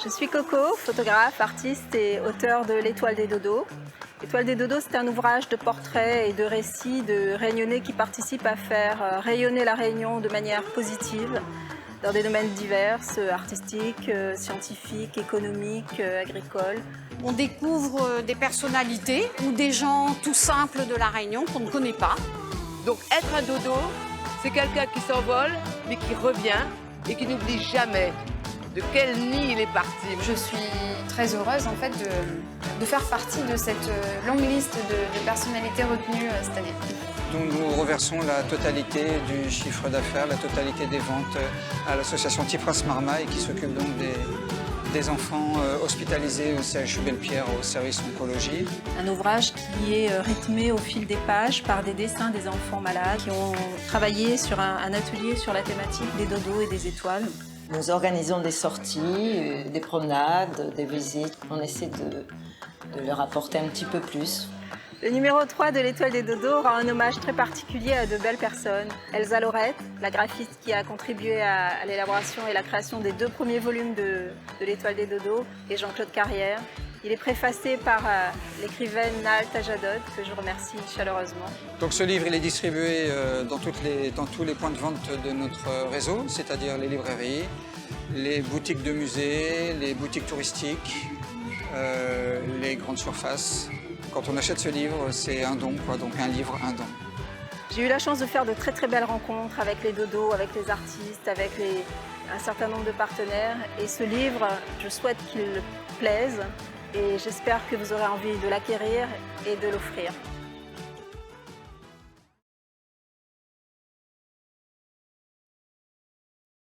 Je suis Coco, photographe, artiste et auteur de L'Étoile des Dodos. L'Étoile des Dodos, c'est un ouvrage de portraits et de récits de Réunionnais qui participent à faire rayonner la Réunion de manière positive dans des domaines divers, artistiques, scientifiques, économiques, agricoles. On découvre des personnalités ou des gens tout simples de la Réunion qu'on ne connaît pas. Donc être un dodo, c'est quelqu'un qui s'envole mais qui revient et qui n'oublie jamais de quel nid il est parti. Je suis très heureuse en fait de faire partie de cette longue liste de personnalités retenues cette année. Nous reversons la totalité du chiffre d'affaires, la totalité des ventes à l'association Tipras Marmaille qui s'occupe donc des enfants hospitalisés au CHU Belle-Pierre au service oncologie. Un ouvrage qui est rythmé au fil des pages par des dessins des enfants malades qui ont travaillé sur un atelier sur la thématique des dodos et des étoiles. Nous organisons des sorties, des promenades, des visites. On essaie de leur apporter un petit peu plus. Le numéro 3 de l'Étoile des Dodos rend un hommage très particulier à de belles personnes. Elsa Lorette, la graphiste qui a contribué à l'élaboration et la création des 2 premiers volumes de l'Étoile des Dodos, et Jean-Claude Carrière. Il est préfacé par l'écrivaine Nahal Tajadot, que je remercie chaleureusement. Donc ce livre il est distribué dans tous les points de vente de notre réseau, c'est-à-dire les librairies, les boutiques de musées, les boutiques touristiques, les grandes surfaces. Quand on achète ce livre, c'est un don, donc un livre, un don. J'ai eu la chance de faire de très très belles rencontres avec les dodos, avec les artistes, avec un certain nombre de partenaires. Et ce livre, je souhaite qu'il plaise et j'espère que vous aurez envie de l'acquérir et de l'offrir.